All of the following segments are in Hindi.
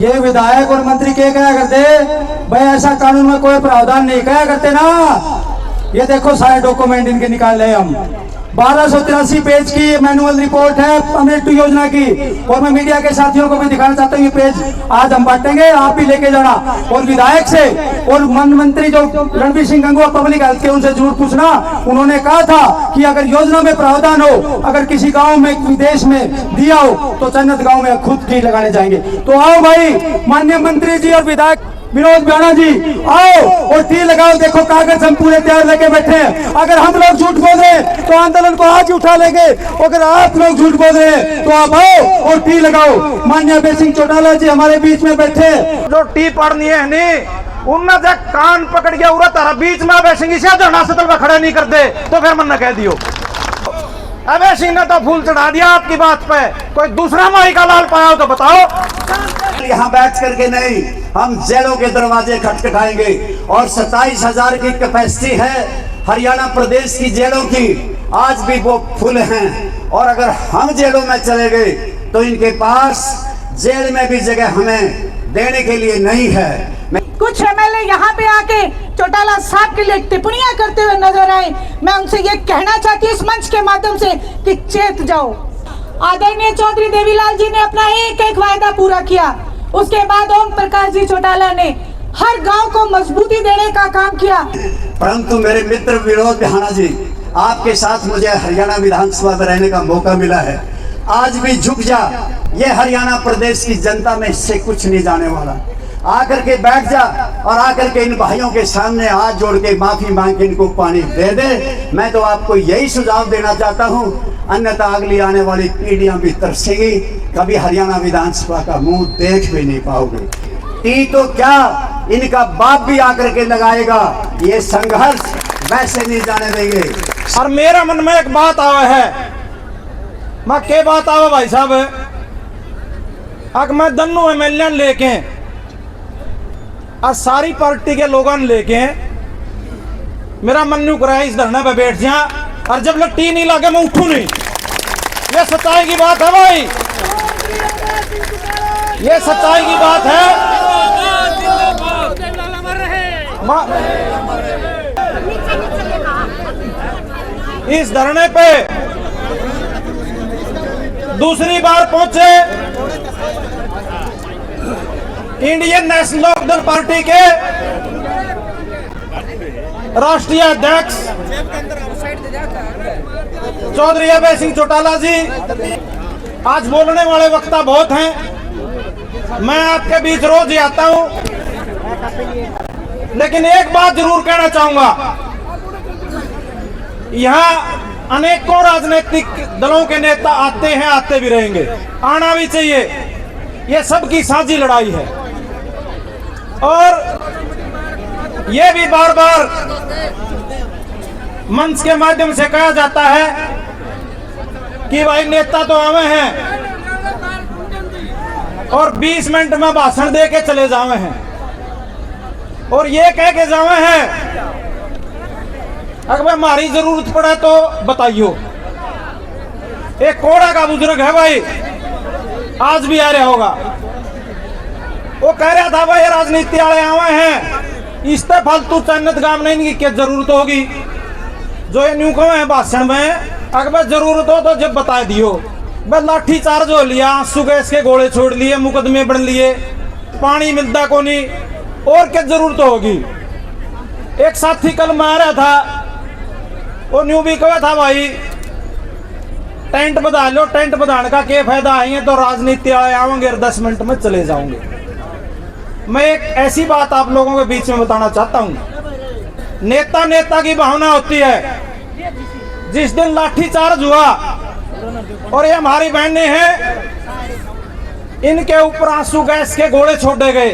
ये विधायक और मंत्री क्या करते भाई, ऐसा कानून में कोई प्रावधान नहीं कहा करते ना। ये देखो सारे डॉक्यूमेंट इनके निकाल रहे हम। 1283 पेज की मैनुअल रिपोर्ट है अमृत योजना की, और मैं मीडिया के साथियों को भी दिखाना चाहता हूँ। ये पेज आज हम बांटेंगे, आप भी लेके जाना। और विधायक से और मंत्री जो रणवीर सिंह गंगवा पब्लिक हेल्थ के, उनसे जरूर पूछना। उन्होंने कहा था कि अगर योजना में प्रावधान हो, अगर किसी गांव में विदेश में दिया हो तो चन्नत गांव में खुद की लगाने जाएंगे। तो आओ भाई माननीय मंत्री जी और विधायक विनोद ब्याणा जी, आओ और तीर लगाओ। देखो कागज हम पूरे तैयार लेके बैठे हैं। अगर हम लोग झूठ बोल रहे हैं तो आंदोलन को आज उठा लेंगे, अगर आप लोग झूठ बोल रहे हैं तो आप आओ और तीर लगाओ। माननीय अभय सिंह चौटाला जी हमारे बीच में बैठे, जो टी पढ़नी है नहीं उन्ना जब कान पकड़ गया उरा तारा बीच में अभय सिंह से नासतल में खड़ा नहीं करते तो फिर मन कह दियो। अभय सिंह ने तो फूल चढ़ा दिया आपकी बात पे, कोई दूसरा माई का लाल पाया हो तो बताओ। यहाँ बैठ करके नहीं, हम जेलों के दरवाजे खटखटाएंगे। और 27,000 की कैपेसिटी है हरियाणा प्रदेश की जेलों की, आज भी वो फुल हैं। और अगर हम जेलों में चले गए तो इनके पास जेल में भी जगह हमें देने के लिए नहीं है। कुछ एमएलए यहाँ पे आके चौटाला साहब के लिए टिप्पणियां करते हुए नजर आए। मैं उनसे ये कहना चाहती हूँ इस मंच के माध्यम से कि चेत जाओ। आदरणीय चौधरी देवीलाल जी ने अपना एक एक वायदा पूरा किया। उसके बाद ओम प्रकाश जी चौटाला ने हर गांव को मजबूती देने का काम किया। परंतु मेरे मित्र विनोद ब्याणा जी, आपके साथ मुझे हरियाणा विधानसभा में रहने का मौका मिला है। आज भी झुक जा, ये हरियाणा प्रदेश की जनता में इससे कुछ नहीं जाने वाला। आकर के बैठ जा और आकर के इन भाइयों के सामने हाथ जोड़ के माफी मांग के इनको पानी दे दे। मैं तो आपको यही सुझाव देना चाहता हूँ, अन्यथा अगली आने वाली पीढ़ियां भी तरसेगी, कभी हरियाणा विधानसभा का मुंह देख भी नहीं पाओगे। टी तो क्या, इनका बाप भी आकर के लगाएगा। ये संघर्ष वैसे नहीं जाने देंगे। और मेरा मन में एक बात आवा है, मैं के बात आवा भाई साहब, अगर मैं दोनों एमएलए लेके और सारी पार्टी के लोगों लेके मेरा मन नहीं कराया इस धरने पे बैठ जा, और जब लट्टी नहीं लागे मैं उठू नहीं। ये सच्चाई की बात है भाई, ये सच्चाई की बात है। इस धरने पे दूसरी बार पहुंचे इंडियन नेशनल लोकदल पार्टी के राष्ट्रीय अध्यक्ष चौधरी अभय सिंह चौटाला जी। आज बोलने वाले वक्ता बहुत हैं, मैं आपके बीच रोज ही आता हूं, लेकिन एक बात जरूर कहना चाहूंगा। यहाँ अनेकों राजनीतिक दलों के नेता आते हैं, आते भी रहेंगे, आना भी चाहिए। ये सबकी साझी लड़ाई है। और ये भी बार बार मंच के माध्यम से कहा जाता है कि भाई नेता तो आवे हैं और 20 मिनट में भाषण दे के चले जावे हैं, और ये कह के जावे हैं अगर हमारी जरूरत पड़े तो बताइयो। एक कोड़ा का बुजुर्ग है भाई, आज भी आ रहा होगा, वो कह रहा था भाई राजनीति वाले आवे हैं, इस पे फालतू चन्नत गांव नहीं की क्या जरूरत होगी। जो ये न्यू कहो है भाषण में, अगर जरूरत हो तो जब बता दियो। बस लाठी चार्ज हो लिया, आंसू गैस के गोले छोड़ लिए, मुकदमे बन लिए, पानी मिलता को नहीं, और क्या जरूरत होगी। एक साथी कल में आ रहा था, वो न्यू भी कहा था भाई टेंट बधा लो, टेंट बधाने का क्या फायदा, आएंगे तो राजनीति आए आएंगे और 10 मिनट में चले जाओगे। मैं एक ऐसी बात आप लोगों के बीच में बताना चाहता हूं, नेता नेता की भावना होती है। जिस दिन लाठीचार्ज हुआ और ये हमारी बहनें हैं, इनके ऊपर आंसू गैस के गोले छोड़े गए।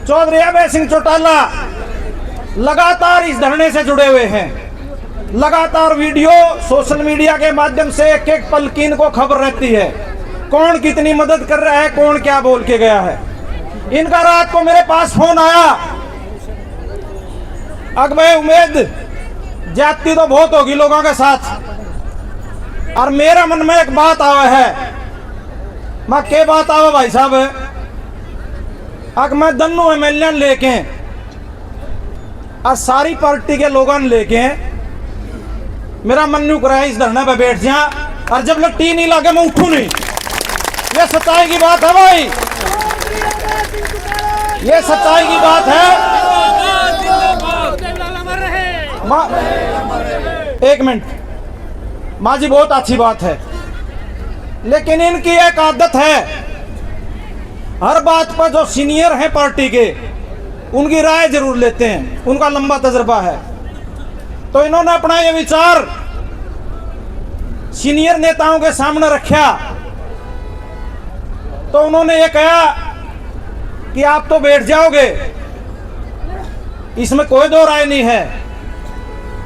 चौधरी अभय सिंह चौटाला लगातार इस धरने से जुड़े हुए हैं, लगातार वीडियो सोशल मीडिया के माध्यम से एक एक पल की इनको खबर रहती है, कौन कितनी मदद कर रहा है, कौन क्या बोल के गया है। इनका रात को मेरे पास फोन आया, अब मैं उम्मीद जाती तो बहुत होगी लोगों के साथ, और मेरा मन में एक बात आवा है। मैं क्या बात आवा भाई साहब, अगर मैं दन्नू एमएलए लेके और सारी पार्टी के लोगों लेके मेरा मन नहीं कराया इस धरने पे बैठ जा, और जब लट्टी नहीं लगे मैं उठू नहीं। ये सच्चाई की बात है भाई, ये सच्चाई की बात है। एक मिनट माँ जी, बहुत अच्छी बात है, लेकिन इनकी एक आदत है, हर बात पर जो सीनियर हैं पार्टी के उनकी राय जरूर लेते हैं, उनका लंबा तजर्बा है। तो इन्होंने अपना ये विचार सीनियर नेताओं के सामने रखा, तो उन्होंने ये कहा कि आप तो बैठ जाओगे, इसमें कोई दो राय नहीं है,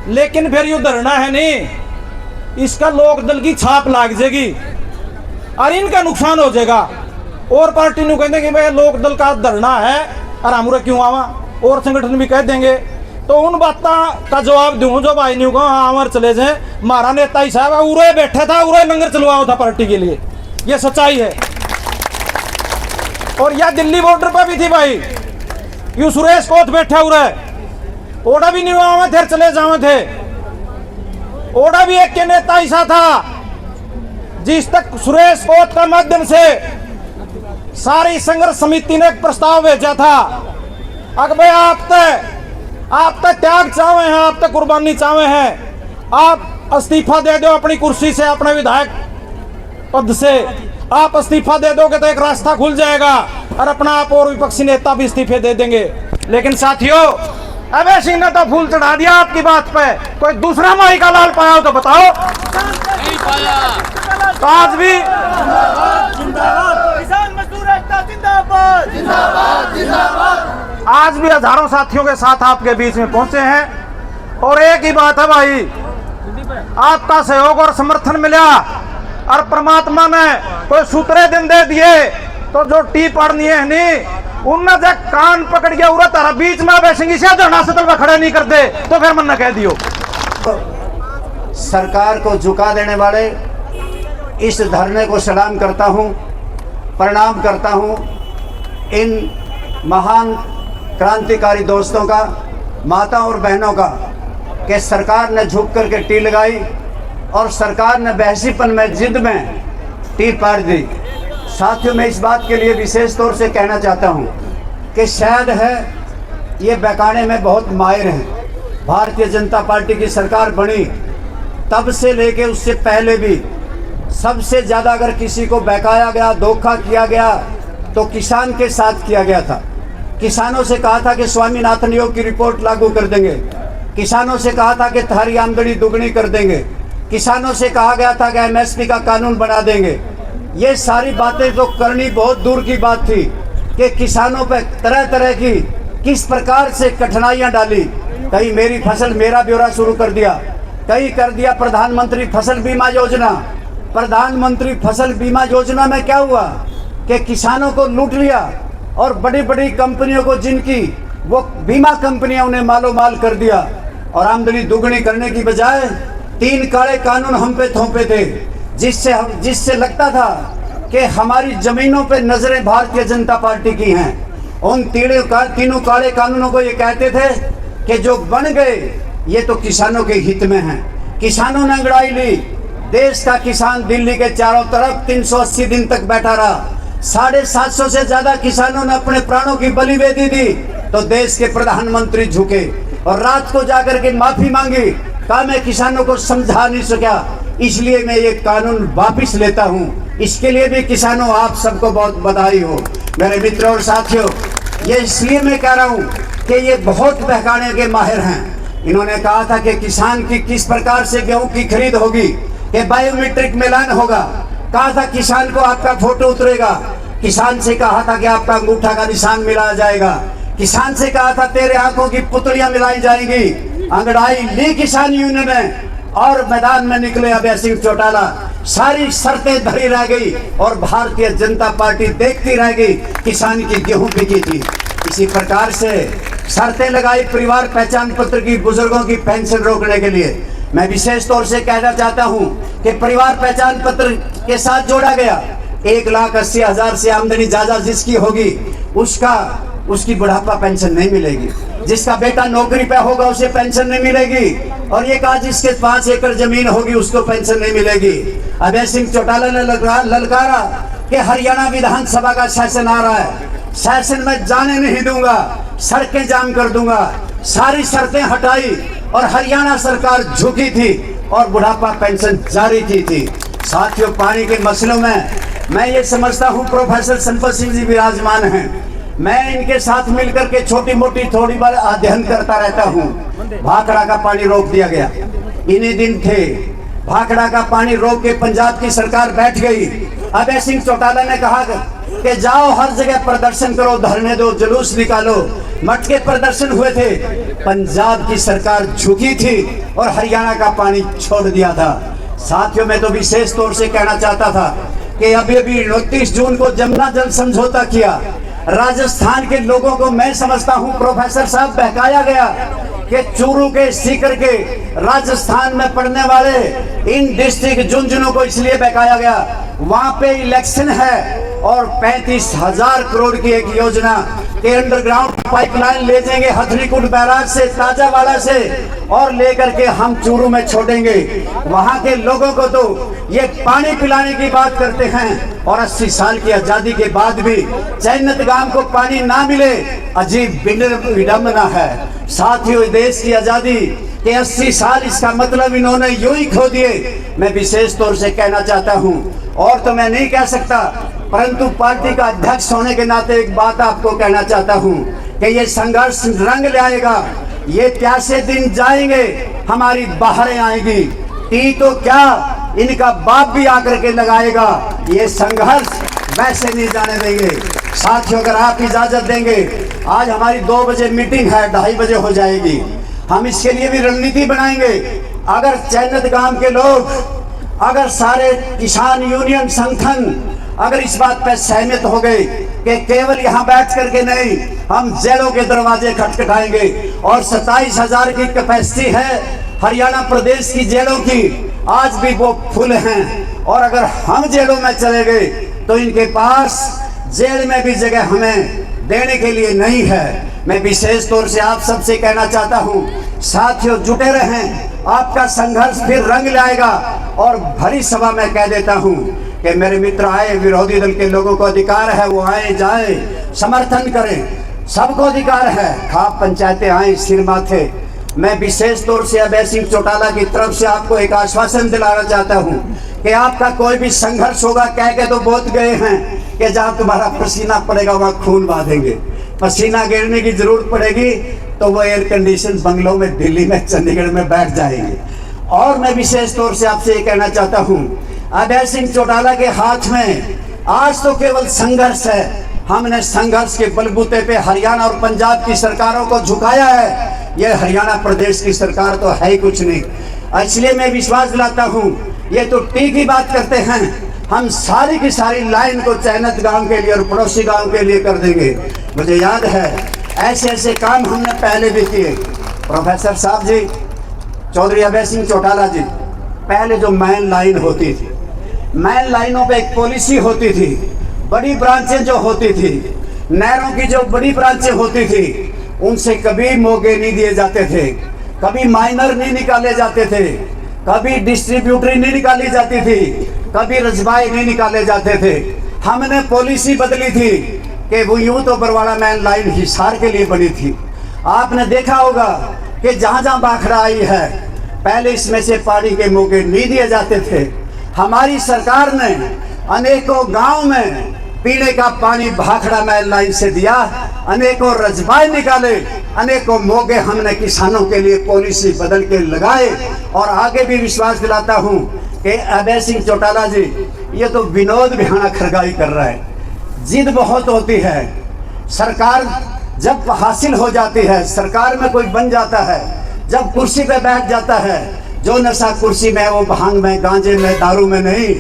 लेकिन फिर यू धरना है नहीं, इसका लोक दल की छाप लाग जाएगी और इनका नुकसान हो जाएगा। और पार्टी ने कहते कि भाई लोक दल का धरना है और हमारा क्यों आवा, और संगठन भी कह देंगे। तो उन बातों का जवाब दूं जो भाई नहीं कहा हाँ हमारे चले जाए, हमारा नेता ही साहब उरे बैठा था, उरे लंगर चलवाओ था पार्टी के लिए, ये सच्चाई है। और यह दिल्ली बॉर्डर पर भी थी भाई, यू सुरेश कोत बैठा उरे, ओड़ा भी नहीं हुआ थे, चले जावे थे, ओड़ा भी एक के नेता ऐसा था जिस तक सुरेश कोत का माध्यम से सारी संघर्ष समिति ने एक प्रस्ताव भेजा था, अगर भाई आप तक त्याग चाहे हैं, आप तक कुर्बानी चाहे हैं, आप इस्तीफा दे दो अपनी कुर्सी से, अपने विधायक पद से आप इस्तीफा दे दोगे तो एक रास्ता खुल जाएगा और अपना आप और विपक्षी नेता भी इस्तीफे दे देंगे। लेकिन साथियों, अबे सिंह ने तो फूल चढ़ा दिया आपकी बात पे, कोई दूसरा माही का लाल पाया हो तो बताओ। नहीं पाया। तो आज भी किसान मजदूर एकता जिंदाबाद जिंदाबाद जिंदाबाद, आज भी हजारों साथियों के साथ आपके बीच में पहुंचे हैं, और एक ही बात है भाई, आपका सहयोग और समर्थन मिला और परमात्मा ने कोई सूत्रे दिन दे दिए, तो जो टी पड़नी है नहीं उनने जब कान पकड़ गया उरा तारा बीच में बैठेंगे से धरना सतल में खड़े नहीं करते, तो फिर मन न कह दियो। सरकार को झुका देने वाले इस धरने को सलाम करता हूं, प्रणाम करता हूं इन महान क्रांतिकारी दोस्तों का, माताओं और बहनों का, कि सरकार ने झुक करके टी लगाई और सरकार ने बहसीपन में जिद में टी पार दी। साथियों, मैं इस बात के लिए विशेष तौर से कहना चाहता हूं कि शायद है ये बहकाने में बहुत माहिर हैं। भारतीय जनता पार्टी की सरकार बनी तब से लेके उससे पहले भी सबसे ज़्यादा अगर किसी को बहकाया गया, धोखा किया गया, तो किसान के साथ किया गया था। किसानों से कहा था कि स्वामीनाथन योग की रिपोर्ट लागू कर देंगे, किसानों से कहा था कि थारी आमदनी दुगनी कर देंगे, किसानों से कहा गया था कि एमएसपी का कानून बना देंगे। ये सारी बातें तो करनी बहुत दूर की बात थी कि किसानों पर तरह तरह की किस प्रकार से कठिनाइयां डाली। कहीं मेरी फसल मेरा ब्यौरा शुरू कर दिया, कहीं कर दिया प्रधानमंत्री फसल बीमा योजना। प्रधानमंत्री फसल बीमा योजना में क्या हुआ कि किसानों को लूट लिया और बड़ी बड़ी कंपनियों को, जिनकी वो बीमा कंपनियां, उन्हें मालो माल कर दिया और आमदनी दुगनी करने की बजाय 3 काले कानून हम पे थोपे थे, जिससे लगता था कि हमारी जमीनों पे नजरें भारतीय जनता पार्टी की हैं। उन तीनों काले कानूनों को ये कहते थे कि जो बन गए ये तो किसानों के हित में हैं। किसानों ने अंगड़ाई ली, देश का किसान दिल्ली के चारों तरफ 380 दिन तक बैठा रहा। 750 से ज्यादा किसानों ने अपने प्राणों की बलि दे दी, तो देश के प्रधानमंत्री झुके और रात को जाकर के माफी मांगी, कहा मैं किसानों को समझा नहीं सका, इसलिए मैं ये कानून वापस लेता हूँ। इसके लिए भी किसानों आप सबको बहुत बधाई हो। मेरे मित्रों और साथियों, ये इसलिए मैं कह रहा हूँ कि ये बहुत बहकाने के माहिर हैं। इन्होंने कहा था कि किसान की किस प्रकार से गेहूं की खरीद होगी, कि बायोमेट्रिक मिलान होगा। कहा था किसान को आपका फोटो उतरेगा, किसान से कहा था कि आपका अंगूठा का निशान मिलाया जाएगा, किसान से कहा था तेरे आंखों की पुतलियां मिलाई जाएंगी। अंगड़ाई ली किसान यूनियन ने और मैदान में निकले अभय सिंह चौटाला। सारी शर्तें धरी रह गई और भारतीय जनता पार्टी देखती रह गई, किसान की गेहूं बिकी थी। इसी प्रकार से शर्तें लगाई परिवार पहचान पत्र की, बुजुर्गों की पेंशन रोकने के लिए। मैं विशेष तौर से कहना चाहता हूं कि परिवार पहचान पत्र के साथ जोड़ा गया 1,80,000 से आमदनी ज्यादा जिसकी होगी उसकी बुढ़ापा पेंशन नहीं मिलेगी। जिसका बेटा नौकरी पे होगा उसे पेंशन नहीं मिलेगी। और ये कहा जिसके 5 एकड़ जमीन होगी उसको पेंशन नहीं मिलेगी। अभय सिंह चौटाला ने ललकारा कि हरियाणा विधानसभा का सेशन आ रहा है, सेशन में जाने नहीं दूंगा, सड़कें जाम कर दूंगा। सारी शर्तें हटाई और हरियाणा सरकार झुकी थी और बुढ़ापा पेंशन जारी की थी। साथियों, पानी के मसलों में मैं ये समझता हूँ प्रोफेसर संपत सिंह जी विराजमान हैं। मैं इनके साथ मिलकर के छोटी मोटी थोड़ी बार अध्ययन करता रहता हूँ। भाखड़ा का पानी रोक दिया गया, इन्हीं दिन थे। भाखड़ा का पानी रोक के पंजाब की सरकार बैठ गई। अभय सिंह चौटाला ने कहा कि जाओ हर जगह प्रदर्शन करो, धरने दो, जुलूस निकालो। मटके प्रदर्शन हुए थे, पंजाब की सरकार झुकी थी और हरियाणा का पानी छोड़ दिया था। साथियों, मैं तो विशेष तौर से कहना चाहता था कि अभी 29 जून को जमुना जल समझौता किया। राजस्थान के लोगों को मैं समझता हूं प्रोफेसर साहब बहकाया गया कि चूरू के सीकर के राजस्थान में पड़ने वाले इन डिस्ट्रिक्ट झुंझुनू को इसलिए बहकाया गया, वहां पे इलेक्शन है और 35,000 करोड़ की एक योजना के अंडरग्राउंड पाइपलाइन ले जाएंगे हथनीकुंड बैराज से, ताजावाला से, और लेकर के हम चूरू में छोड़ेंगे। वहां के लोगों को तो ये पानी पिलाने की बात करते हैं और 80 साल की आजादी के बाद भी चैनत गांव को पानी ना मिले, अजीब विडंबना है। साथियों, देश की आजादी के 80 साल, इसका मतलब इन्होंने यूं ही खो दिए। मैं विशेष तौर से कहना चाहता हूं, और तो मैं नहीं कह सकता, परंतु पार्टी का अध्यक्ष होने के नाते एक बात आपको कहना चाहता हूं कि ये संघर्ष रंग लाएगा। ये प्यासे दिन जाएंगे, हमारी बाहरें आएगी। टी तो क्या, इनका बाप भी आकर के लगाएगा। ये संघर्ष वैसे नहीं जाने देंगे। साथियों, अगर आप इजाजत देंगे, आज हमारी 2 बजे मीटिंग है, 2:30 बजे हो जाएगी। हम इसके लिए भी रणनीति बनाएंगे। अगर चैनत गांव के लोग, अगर सारे किसान यूनियन संगठन अगर इस बात पर सहमत हो गए कि केवल यहाँ बैठ करके नहीं, हम जेलों के दरवाजे खटखटाएंगे, और 27,000 की कैपेसिटी है हरियाणा प्रदेश की जेलों की, आज भी वो फुल हैं। और अगर हम जेलों में चले गए तो इनके पास जेल में भी जगह हमें देने के लिए नहीं है। मैं विशेष तौर से आप सबसे कहना चाहता हूँ, साथियों जुटे रहें, आपका संघर्ष फिर रंग लाएगा। और भरी सभा में कह देता हूँ कि मेरे मित्र आए, विरोधी दल के लोगों को अधिकार है, वो आए जाए, समर्थन करें, सबको अधिकार है। खाप पंचायतें आए सिर माथे। मैं विशेष तौर से अभय सिंह चौटाला की तरफ से आपको एक आश्वासन दिलाना चाहता हूं कि आपका कोई भी संघर्ष होगा, कह के तो बहुत गए हैं कि जहां तुम्हारा पसीना पड़ेगा वहां खून बहाएंगे। पसीना गिरने की जरूरत पड़ेगी तो वो एयर कंडीशन बंगलों में, दिल्ली में, चंडीगढ़ में बैठ जाएंगे। और मैं विशेष तौर से आपसे ये कहना चाहता हूँ, अभय सिंह चौटाला के हाथ में आज तो केवल संघर्ष है। हमने संघर्ष के बलबूते पे हरियाणा और पंजाब की सरकारों को झुकाया है। ये हरियाणा प्रदेश की सरकार तो है ही कुछ नहीं। इसलिए मैं विश्वास दिलाता हूँ, ये तो टी की बात करते हैं, हम सारी की सारी लाइन को चैनत गांव के लिए और पड़ोसी गांव के लिए कर देंगे। मुझे याद है ऐसे ऐसे काम हमने पहले भी किए। प्रोफेसर साहब जी, चौधरी अभय सिंह चौटाला जी, पहले जो मैन लाइन होती थी, मैन लाइनों पे एक पॉलिसी होती थी, बड़ी ब्रांचें जो होती थी, नहरों की जो बड़ी ब्रांचें होती थी, उनसे कभी मौके नहीं दिए जाते थे, कभी माइनर नहीं निकाले जाते थे, कभी डिस्ट्रीब्यूटरी नहीं निकाली जाती थी, कभी रजबाई नहीं निकाले जाते थे। हमने पॉलिसी बदली थी कि वो यूं तो बरवाड़ा मैन लाइन हिसार के लिए बनी थी। आपने देखा होगा कि जहाँ जहाँ भाखड़ा आई है, पहले इसमें से पानी के मौके नहीं दिए जाते थे। हमारी सरकार ने अनेकों गांव में पीने का पानी भाखड़ा मैन लाइन से दिया, अनेकों रजबाई निकाले, अनेकों मौके हमने किसानों के लिए पॉलिसी बदल के लगाए। और आगे भी विश्वास दिलाता हूं कि अभय सिंह चौटाला जी, ये तो विनोद बिहाना खरगाई कर रहा है। जिद बहुत होती है, सरकार जब हासिल हो जाती है, सरकार में कोई बन जाता है, जब कुर्सी पे बैठ जाता है, जो नशा कुर्सी में, वो भांग में, गांजे में, दारू में नहीं।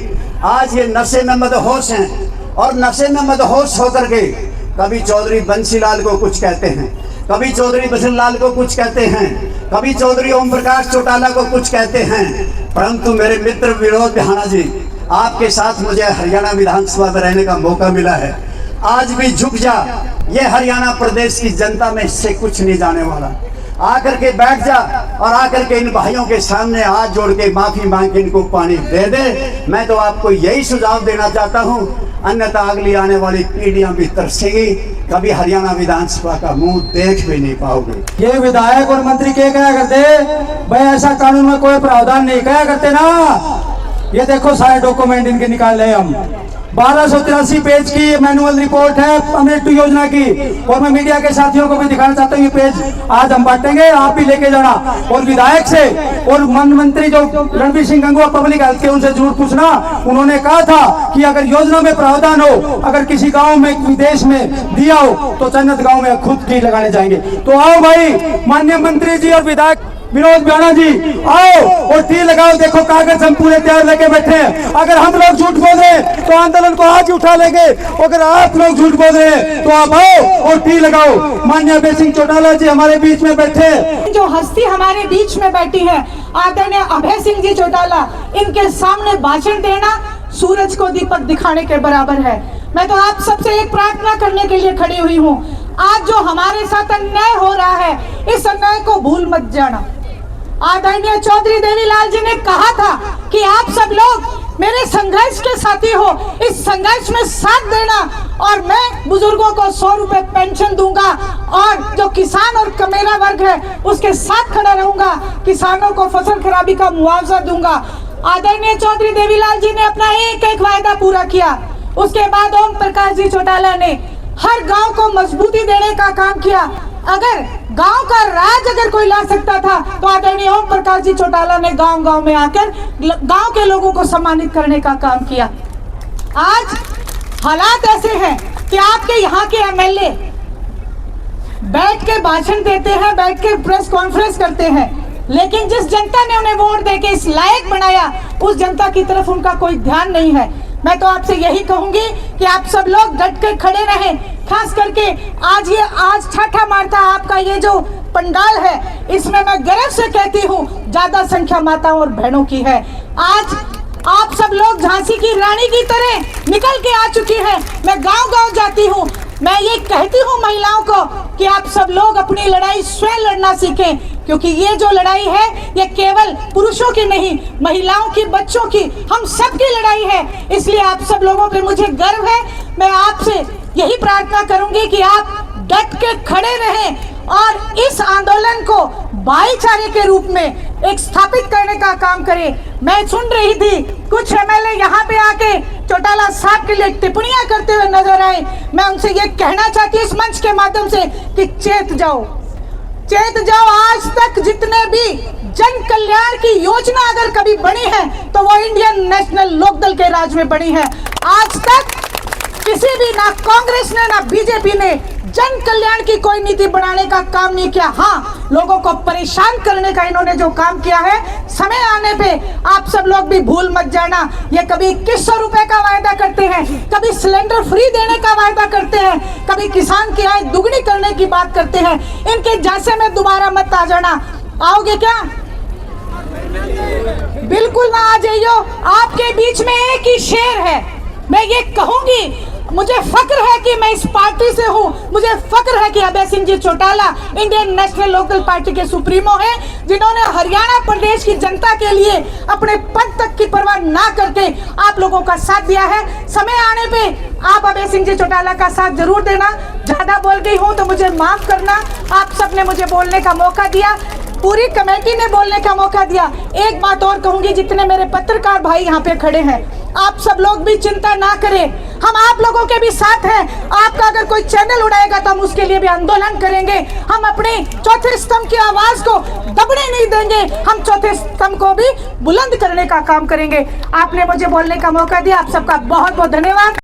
आज ये नशे में मदहोश हैं, और नशे में मदहोश होकर के कभी चौधरी बंसीलाल को कुछ कहते हैं, कभी चौधरी बसनलाल को कुछ कहते हैं, कभी चौधरी ओम प्रकाश चौटाला को कुछ कहते हैं। परंतु मेरे मित्र विनोद बिहाना जी, आपके साथ मुझे हरियाणा विधानसभा में रहने का मौका मिला है। आज भी झुक जा, ये हरियाणा प्रदेश की जनता में से कुछ नहीं जाने वाला। आकर के बैठ जा और आकर के इन भाइयों के सामने हाथ जोड़ के माफी मांग के इनको पानी दे दे। मैं तो आपको यही सुझाव देना चाहता हूँ, अन्यथा अगली आने वाली पीढ़ियां भी तरसेगी, कभी हरियाणा विधानसभा का मुंह देख भी नहीं पाओगे। ये विधायक और मंत्री क्या करते भाई, ऐसा कानून में कोई प्रावधान नहीं क्या करते ना। ये देखो सारे डॉक्यूमेंट इनके निकाल रहे हम। 1283 पेज की मैनुअल रिपोर्ट है अमृत योजना की, और मैं मीडिया के साथियों को भी दिखाना चाहता हूँ। ये पेज आज हम बांटेंगे, आप भी लेके जाना। और विधायक से और मंत्री जो रणबीर सिंह गंगवा पब्लिक हेल्थ के, उनसे जरूर पूछना। उन्होंने कहा था कि अगर योजना में प्रावधान हो, अगर किसी गांव में विदेश में दिया हो तो चन्नत गांव में खुद ट्री लगाने जाएंगे। तो आओ भाई, माननीय मंत्री जी और विधायक विनोद बिहाना जी, आओ और ट्री लगाओ। देखो कागज हम पूरे तैयार लेके बैठे हैं। अगर हम लोग झूठ बोल रहे हैं तो आंदोलन को आज उठा लेंगे, अगर आप लोग झूठ बोल रहे हैं तो आप आओ और ट्री लगाओ। माननीय अभय सिंह चौटाला जी हमारे बीच में बैठे, जो हस्ती हमारे बीच में बैठी है, आदरणीय अभय सिंह जी चौटाला, इनके सामने भाषण देना सूरज को दीपक दिखाने के बराबर है। मैं तो आप सबसे एक प्रार्थना करने के लिए खड़ी हुई हूँ। आज जो हमारे साथ अन्याय हो रहा है, इस अन्याय को भूल मत जाना। आदरणीय चौधरी देवीलाल जी ने कहा था कि आप सब लोग मेरे संघर्ष के साथी हो, इस संघर्ष में साथ देना, और मैं बुजुर्गों को 100 रुपए पेंशन दूंगा, और जो किसान और कमेरा वर्ग है उसके साथ खड़ा रहूंगा, किसानों को फसल खराबी का मुआवजा दूंगा। आदरणीय चौधरी देवीलाल जी ने अपना एक एक वायदा पूरा किया। उसके बाद ओम प्रकाश जी चौटाला ने हर गांव को मजबूती देने का काम किया। अगर गांव का राज अगर कोई ला सकता था तो आदरणीय ओम प्रकाश जी चौटाला ने गांव गांव में आकर गांव के लोगों को सम्मानित करने का काम किया। आज हालात ऐसे हैं कि आपके यहाँ के एमएलए बैठ के भाषण देते हैं, बैठ के प्रेस कॉन्फ्रेंस करते हैं, लेकिन जिस जनता ने उन्हें वोट देके इस लायक बनाया, उस जनता की तरफ उनका कोई ध्यान नहीं है। मैं तो आपसे यही कहूंगी कि आप सब लोग डट के खड़े रहें। खास करके आज ठाठा मारता आपका ये जो पंडाल है, इसमें मैं गर्व से कहती हूँ ज्यादा संख्या माताओं और बहनों की है। आज आप सब लोग झांसी की रानी की तरह निकल के आ चुकी हैं। मैं गांव गांव जाती हूँ, मैं ये कहती हूँ महिलाओं को कि आप सब लोग अपनी लड़ाई स्वयं लड़ना सीखें, क्योंकि ये जो लड़ाई है ये केवल पुरुषों की नहीं, महिलाओं की, बच्चों की, हम सब की लड़ाई है। इसलिए आप सब लोगों पे मुझे गर्व है। मैं आपसे यही प्रार्थना करूंगी कि आप डट के खड़े रहें और इस आंदोलन को भाईचारे के रूप में एक स्थापित करने का काम करें। मैं सुन रही थी कुछ एमएलए यहाँ पे आके चौटाला साहब के लिए टिप्पणियां करते हुए नजर आए। मैं उनसे ये कहना चाहती हूँ इस मंच के माध्यम से कि चेत जाओ, चेत जाओ। आज तक जितने भी जन कल्याण की योजना अगर कभी बनी है तो वो इंडियन नेशनल लोकदल के राज में बनी है। आज तक किसी भी, ना कांग्रेस ने ना बीजेपी ने जन कल्याण की कोई नीति बनाने का काम नहीं किया। हाँ, लोगों को परेशान करने का इन्होंने जो काम किया है, समय आने पे आप सब लोग भी भूल मत जाना। ये कभी 2100 रुपए का वायदा करते हैं, कभी सिलेंडर फ्री देने का वायदा करते हैं, कभी किसान की आय दुगनी करने की बात करते हैं। इनके झांसे में दोबारा मत आ जाना। आओगे क्या? बिल्कुल ना आ जाइयो। आपके बीच में एक ही शेर है। मैं ये कहूंगी, मुझे फक्र है कि मैं इस पार्टी से हूँ। मुझे फक्र है कि Abhay Singh ji Chautala Indian National Lokdal party के सुप्रीमो हैं, जिन्होंने हरियाणा प्रदेश की जनता के लिए अपने पद तक की परवाह ना करके आप लोगों का साथ दिया है। समय आने पे आप अभय सिंह जी चौटाला का साथ जरूर देना। ज्यादा बोल गई हूँ तो मुझे माफ करना। आप सबने मुझे बोलने का मौका दिया, पूरी कमेटी ने बोलने का मौका दिया। एक बात और कहूंगी, जितने मेरे पत्रकार भाई यहाँ पे खड़े हैं, आप सब लोग भी चिंता ना करें, हम आप लोगों के भी साथ हैं। आपका अगर कोई चैनल उड़ाएगा तो हम उसके लिए भी आंदोलन करेंगे। हम अपने चौथे स्तंभ की आवाज को दबने नहीं देंगे, हम चौथे स्तंभ को भी बुलंद करने का काम करेंगे। आपने मुझे बोलने का मौका दिया, आप सबका बहुत बहुत धन्यवाद।